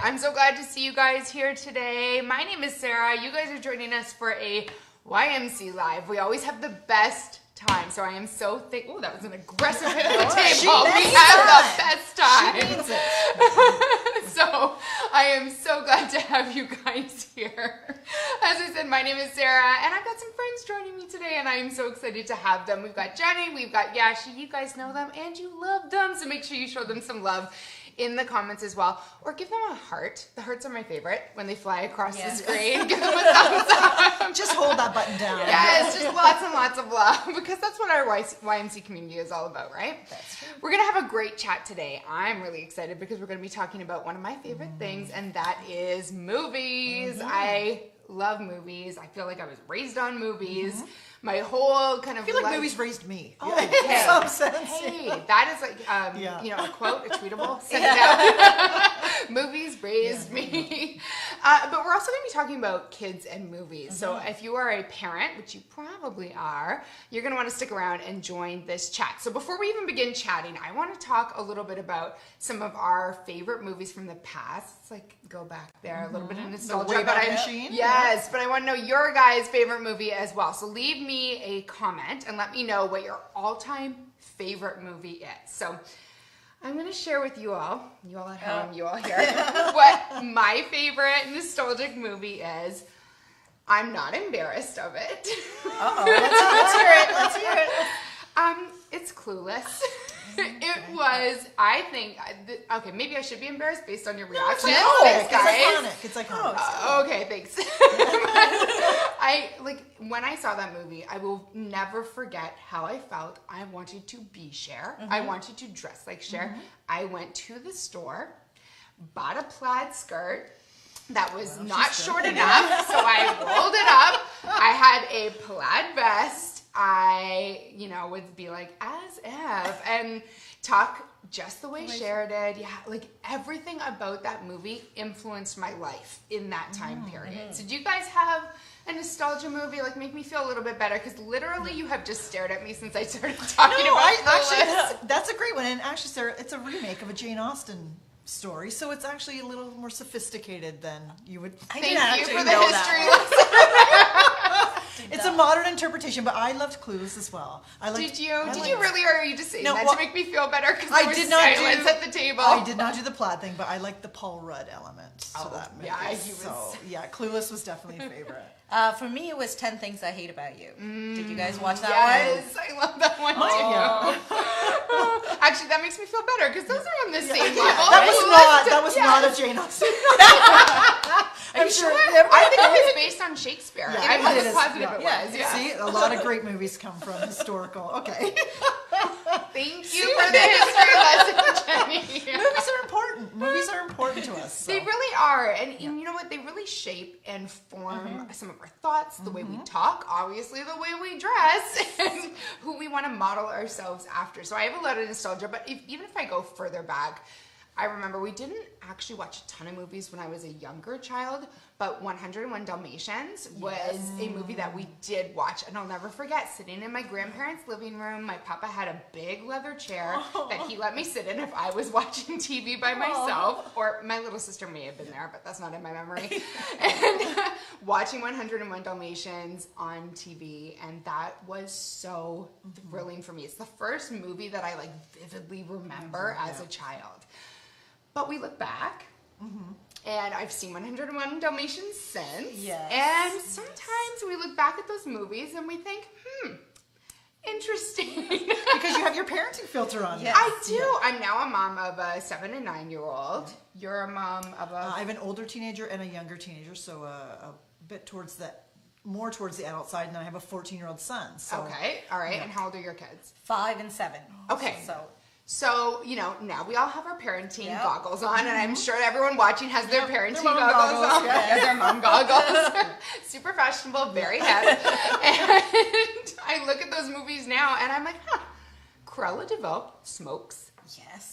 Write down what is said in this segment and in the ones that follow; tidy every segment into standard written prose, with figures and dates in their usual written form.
I'm so glad to see you guys here today. My name is Sarah. You guys are joining us for a YMC Live. We always have the best time, so I am so thankful. Oh, that was an aggressive hit at the table. We have the best time. She means it. So I am so glad to have you guys here. As I said, my name is Sarah, and I've got some friends joining me today, and I am so excited to have them. We've got Jenny, we've got Yashi. You guys know them, and you love them, so make sure you show them some love in the comments as well, or give them a heart. The hearts are my favorite when they fly across the screen. Give them a thumbs up. Just hold that button down. Yes, just lots and lots of love, because that's what our YMC community is all about, right? That's true. We're gonna have a great chat today. I'm really excited because we're gonna be talking about one of my favorite things, and that is movies. I love movies. I feel like I was raised on movies. My whole kind of I feel like movies raised me. Oh, in hey. some sense. Hey, that is like, you know, a quote, a tweetable, send it out. Movies raised me. But we're also going to be talking about kids and movies. So if you are a parent, which you probably are, you're going to want to stick around and join this chat. So before we even begin chatting, I want to talk a little bit about some of our favorite movies from the past. It's like, go back there, a little bit of nostalgia. Wayback Machine. Yes, but I want to know your guys' favorite movie as well. So leave me a comment and let me know what your all-time favorite movie is. So I'm going to share with you all at home, you all here, what my favorite nostalgic movie is. I'm not embarrassed of it. Let's hear it. Let's hear it. It's Clueless. It was, I think, okay, maybe I should be embarrassed based on your reaction. It's guys. iconic. It's iconic. Okay, thanks. When I saw that movie, I will never forget how I felt. I wanted to be Cher. I wanted to dress like Cher. I went to the store, bought a plaid skirt that was not short enough, so I rolled it up. I had a plaid vest. I, would be like, as if, and talk just the way Cher did. Yeah, like everything about that movie influenced my life in that time period. So do you guys have a nostalgia movie? Like, make me feel a little bit better, because literally you have just stared at me since I started talking about actually, that's a great one. And actually, Sarah, it's a remake of a Jane Austen story, so it's actually a little more sophisticated than you would. Thank you for the history lesson. It's a modern interpretation, but I loved Clueless as well. Did you really, or are you just saying that to make me feel better because I there was did not silence at the table? I did not do the plaid thing, but I liked the Paul Rudd element to that movie. Yeah, Clueless was definitely a favorite. For me, it was 10 Things I Hate About You. Did you guys watch that one? Yes, I love that one too. Actually, that makes me feel better because those are on the same level. That was not a Jane Austen. I'm sure. I think it was based on Shakespeare. Yeah, I'm positive it was. Yeah. See, a lot of great movies come from historical. Okay. Thank you for the history lesson, Jenny. Movies are important to us. So. They really are. And you know what? They really shape and form some of our thoughts, the way we talk, obviously the way we dress, and who we want to model ourselves after. So I have a lot of nostalgia, but even if I go further back, I remember we didn't actually watch a ton of movies when I was a younger child, but 101 Dalmatians was a movie that we did watch, and I'll never forget sitting in my grandparents' living room. My papa had a big leather chair that he let me sit in if I was watching TV by myself, or my little sister may have been there, but that's not in my memory. And watching 101 Dalmatians on TV, and that was so thrilling for me. It's the first movie that I vividly remember as a child. But we look back, and I've seen 101 Dalmatians since. Yes. And sometimes we look back at those movies and we think, interesting. Because you have your parenting filter on. Yes. I do. Yeah. I'm now a mom of a 7 and 9-year-old. You're a mom of a... I have an older teenager and a younger teenager, so a bit more towards the adult side, and I have a 14-year-old son. So. Okay, all right. Yeah. And how old are your kids? 5 and 7. Okay. So, now we all have our parenting goggles on, and I'm sure everyone watching has their parenting goggles on. Yeah, their mom goggles. Super fashionable, very hip. And I look at those movies now, and I'm like, Cruella de Vil smokes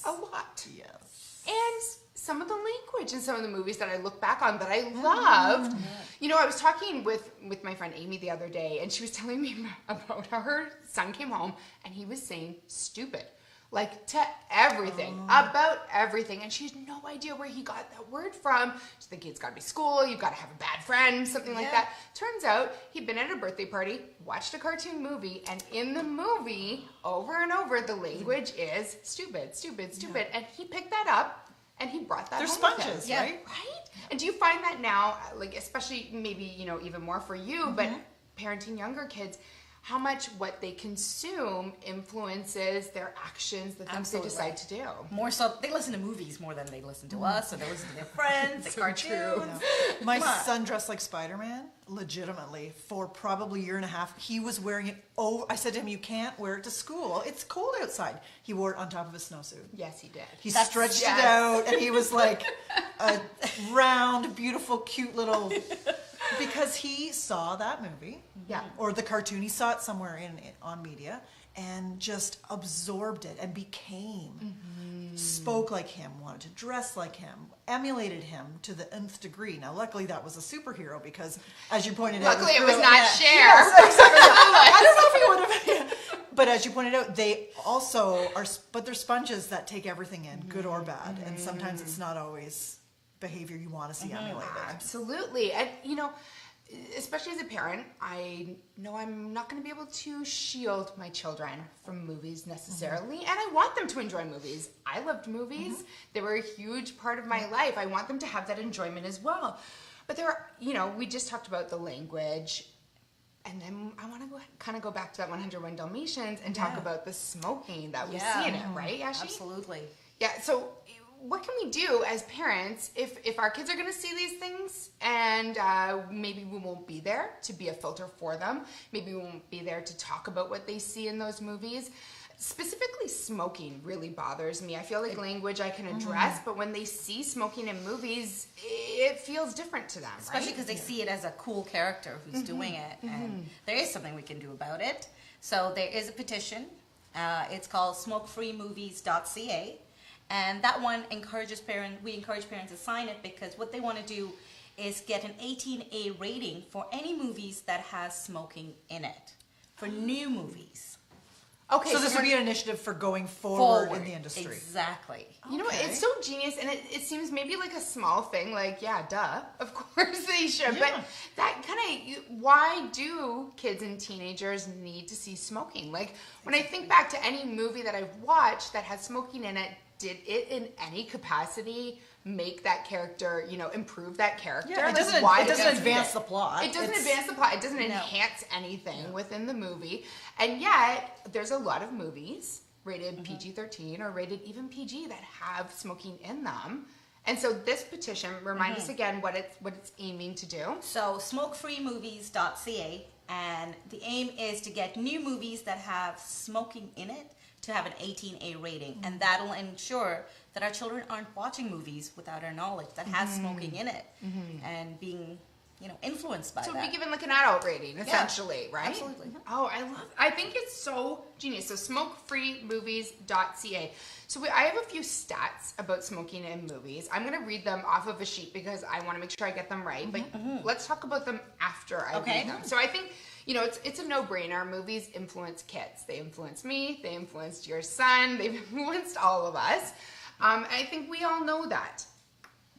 a lot. Yes. And some of the language in some of the movies that I look back on that I loved. I was talking with my friend Amy the other day, and she was telling me about how her son came home, and he was saying stupid. like to everything, about everything. And she had no idea where he got that word from. She's thinking it's got to be school, you've got to have a bad friend, something like that. Turns out he'd been at a birthday party, watched a cartoon movie, and in the movie, over and over, the language is stupid, stupid, stupid. And he picked that up and he brought that They're home with sponges, him. right? Right? And do you find that now, like especially maybe, you know, even more for you, but parenting younger kids, how much what they consume influences their actions, the things they decide to do. More so, they listen to movies more than they listen to us, or they listen to their friends, the cartoons. Yeah. My son dressed like Spider-Man, legitimately, for probably a year and a half. He was wearing it over. I said to him, you can't wear it to school. It's cold outside. He wore it on top of his snowsuit. Yes, he did. He stretched it out, and he was like a round, beautiful, cute little... Because he saw that movie, or the cartoon, he saw it somewhere on media, and just absorbed it and became, spoke like him, wanted to dress like him, emulated him to the nth degree. Now, luckily, that was a superhero because, as you pointed out, luckily it was not Cher. Yes, exactly. I don't know if he would have. But as you pointed out, they also are, but they're sponges that take everything in, good or bad, and sometimes it's not always behavior you want to see emulated. Absolutely. And, you know, especially as a parent, I know I'm not going to be able to shield my children from movies necessarily, and I want them to enjoy movies. I loved movies. They were a huge part of my life. I want them to have that enjoyment as well. But there are, you know, we just talked about the language, and then I want to kind of go back to that 101 Dalmatians and talk about the smoking that we see in it, right, Yashi? Absolutely. Yeah, so what can we do as parents if our kids are going to see these things and maybe we won't be there to be a filter for them, maybe we won't be there to talk about what they see in those movies. Specifically, smoking really bothers me. I feel like language I can address, but when they see smoking in movies, it feels different to them, especially because they see it as a cool character who's doing it, and there is something we can do about it. So there is a petition. It's called smokefreemovies.ca. And that one encourages parents, we encourage parents to sign it because what they want to do is get an 18A rating for any movies that has smoking in it, for new movies. Okay, so this would be an initiative for going forward in the industry. Exactly. You know what? It's so genius, and it seems maybe like a small thing, like, yeah, duh, of course they should. But that kind of, why do kids and teenagers need to see smoking? Like, when I think back to any movie that I've watched that has smoking in it, did it in any capacity make that character, you know, improve that character? Yeah, it Like, doesn't advance the plot. It doesn't advance the plot. It doesn't enhance anything within the movie. And yet, there's a lot of movies rated PG-13 or rated even PG that have smoking in them. And so this petition, remind us again what it's aiming to do. So smokefreemovies.ca, and the aim is to get new movies that have smoking in it to have an 18A rating, and that'll ensure that our children aren't watching movies without our knowledge that has smoking in it and being, you know, influenced by that. So be given like an adult rating, essentially, right? Absolutely. Oh, I think it's so genius. So smokefreemovies.ca. So I have a few stats about smoking in movies. I'm going to read them off of a sheet because I want to make sure I get them right, but let's talk about them after I read them. So I think, you know, it's a no-brainer. Movies influence kids. They influenced me. They influenced your son. They've influenced all of us. I think we all know that.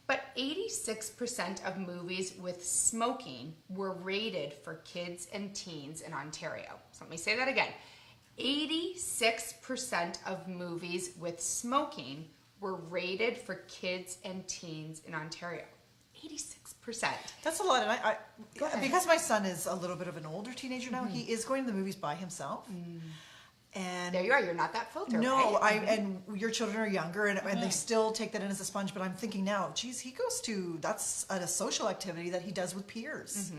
But 86% of movies with smoking were rated for kids and teens in Ontario. So let me say that again. 86% of movies with smoking were rated for kids and teens in Ontario. 86%. That's a lot. And I because my son is a little bit of an older teenager now, he is going to the movies by himself. And there you are. You're not that filter, no, right? And your children are younger, and they still take that in as a sponge. But I'm thinking now, geez, he goes to, that's a social activity that he does with peers.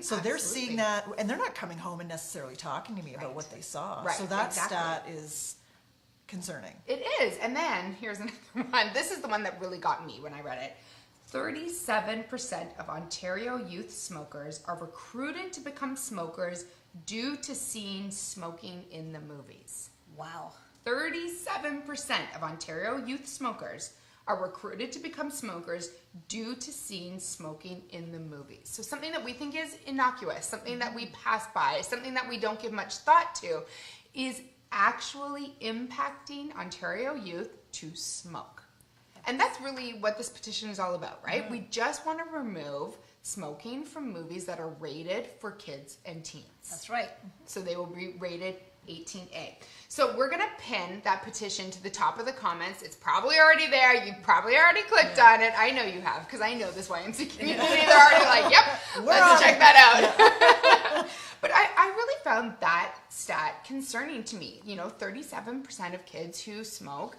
So they're seeing that, and they're not coming home and necessarily talking to me about what they saw. So that stat is concerning. It is. And then here's another one. This is the one that really got me when I read it. 37% of Ontario youth smokers are recruited to become smokers due to seeing smoking in the movies. Wow. 37% of Ontario youth smokers are recruited to become smokers due to seeing smoking in the movies. So something that we think is innocuous, something that we pass by, something that we don't give much thought to, is actually impacting Ontario youth to smoke. And that's really what this petition is all about, right? Mm-hmm. We just want to remove smoking from movies that are rated for kids and teens. That's right. So they will be rated 18A. So we're going to pin that petition to the top of the comments. It's probably already there. You've probably already clicked on it. I know you have, because I know this YMC community. They're already like, yep, let's check that out. But I really found that stat concerning to me. 37% of kids who smoke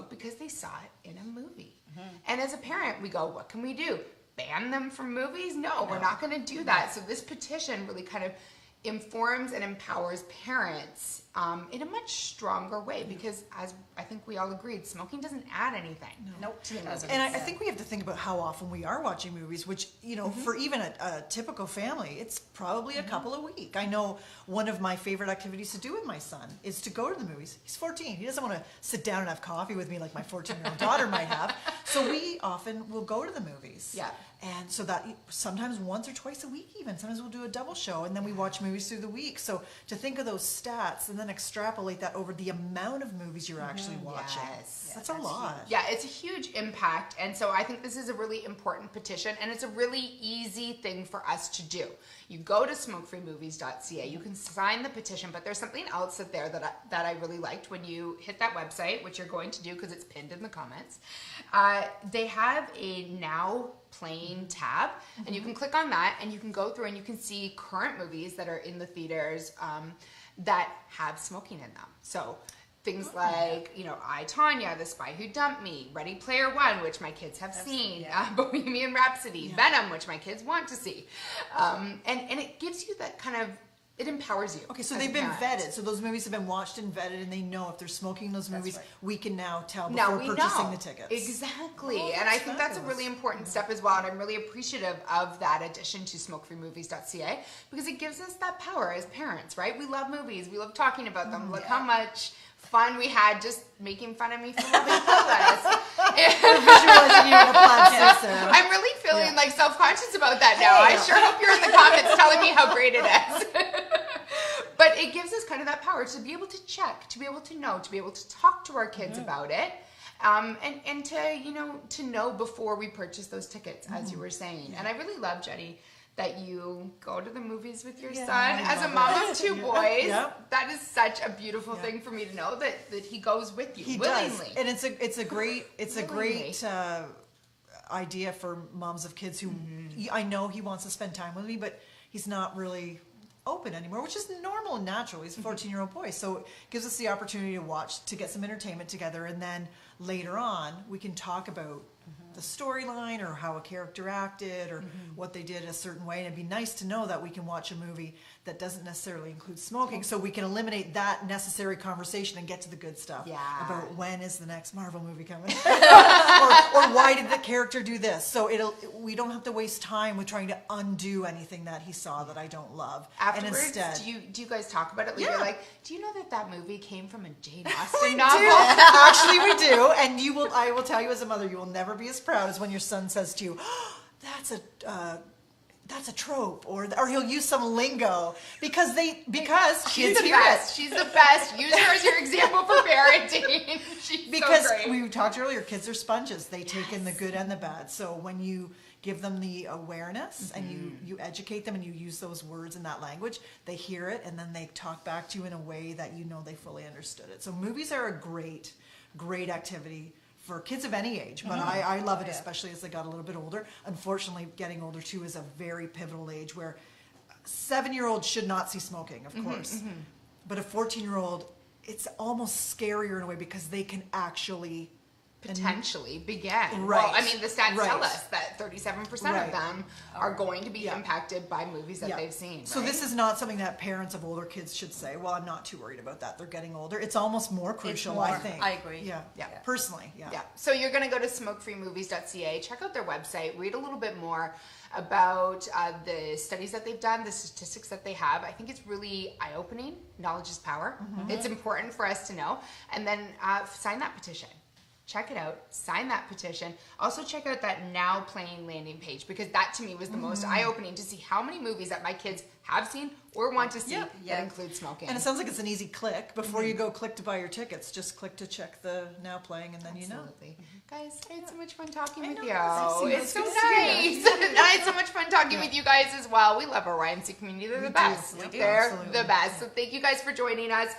because they saw it in a movie. Mm-hmm. And as a parent, we go, what can we do? Ban them from movies? No, we're not going to do that. So this petition really kind of informs and empowers parents in a much stronger way, because as I think we all agreed, smoking doesn't add anything. Nope. To the movie. And I think we have to think about how often we are watching movies, which, for even a typical family, it's probably a couple a week. I know one of my favorite activities to do with my son is to go to the movies. He's 14. He doesn't want to sit down and have coffee with me like my 14-year-old daughter might have. So we often will go to the movies. Yeah. And so that sometimes once or twice a week even. Sometimes we'll do a double show, and then we watch movies through the week. So to think of those stats and then extrapolate that over the amount of movies you're actually watching. Yes. That's a lot. Huge. Yeah, it's a huge impact. And so I think this is a really important petition, and it's a really easy thing for us to do. You go to smokefreemovies.ca, you can sign the petition, but there's something else that I really liked when you hit that website, which you're going to do because it's pinned in the comments. They have a now playing tab, and you can click on that and you can go through and you can see current movies that are in the theaters that have smoking in them. So things like, I, Tonya, The Spy Who Dumped Me, Ready Player One, which my kids have seen, Bohemian Rhapsody, Venom, which my kids want to see. And it gives you that kind of, it empowers you. Okay, so they've been vetted. So those movies have been watched and vetted, and they know if they're smoking in those movies, we can now tell before purchasing the tickets. Exactly. And I think that's a really important step as well, and I'm really appreciative of that addition to smokefreemovies.ca, because it gives us that power as parents, right? We love movies. We love talking about them. Look how much fun we had just making fun of me for loving Playlists. I'm really feeling like self-conscious about that now. I sure hope you're in the comments telling me how great it is. But it gives us kind of that power to be able to check, to be able to know, to be able to talk to our kids about it, and to know before we purchase those tickets, as you were saying. And I really love, Jenny, that you go to the movies with your son. As a mom of two boys, that is such a beautiful thing for me to know that he goes with you willingly. Does. And it's a great idea for moms of kids who I know he wants to spend time with me, but he's not really open anymore, which is normal and natural. He's a 14-year-old boy, so it gives us the opportunity to watch, to get some entertainment together, and then later on we can talk about the storyline or how a character acted or what they did a certain way. And it'd be nice to know that we can watch a movie that doesn't necessarily include smoking, so we can eliminate that necessary conversation and get to the good stuff about when is the next Marvel movie coming or why did the character do this. So we don't have to waste time with trying to undo anything that he saw that I don't love. Afterwards, and instead, do you guys talk about it? Like, you're like, do you know that movie came from a Jane Austen we novel? do. Actually, we do. And I will tell you as a mother, you will never be as proud as when your son says to you, oh, that's a trope, or he'll use some lingo because she's the best. She's the best. Use her as your example for parenting. She's because so great. We talked earlier, kids are sponges. They take in the good and the bad. So when you give them the awareness and you educate them and you use those words in that language, they hear it and then they talk back to you in a way that they fully understood it. So movies are a great activity for kids of any age, but I love it, especially as they got a little bit older. Unfortunately, getting older too is a very pivotal age where 7-year-olds should not see smoking, of course, but a 14-year-old, it's almost scarier in a way because they can actually potentially begin. Right. Well, I mean, the stats tell us that 37% of them are going to be impacted by movies that they've seen. So this is not something that parents of older kids should say, well, I'm not too worried about that. They're getting older. It's almost more crucial, I think. I agree. Yeah. Personally, Yeah. So you're going to go to smokefreemovies.ca, check out their website, read a little bit more about the studies that they've done, the statistics that they have. I think it's really eye-opening. Knowledge is power. It's important for us to know. And then sign that petition. Check it out, sign that petition. Also check out that now playing landing page, because that to me was the most eye-opening, to see how many movies that my kids have seen or want to see Yep. that include smoking. And it sounds like it's an easy click. Before you go click to buy your tickets, just click to check the now playing, and then you know. Absolutely. Guys, I had so much fun talking with know, you. it's It's so good nice. to see you. I had so much fun talking with you guys as well. We love our YMC community. They're the best. We do. They're Absolutely. the best. So thank you guys for joining us.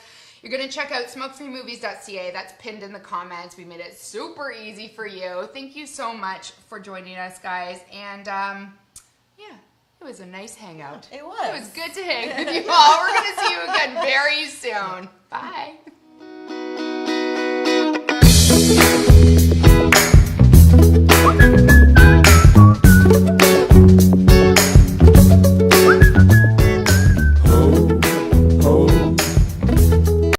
You're going to check out smokefreemovies.ca. That's pinned in the comments. We made it super easy for you. Thank you so much for joining us, guys. And yeah, it was a nice hangout. It It was. was good to hang with you all. We're going to see you again very soon. Bye.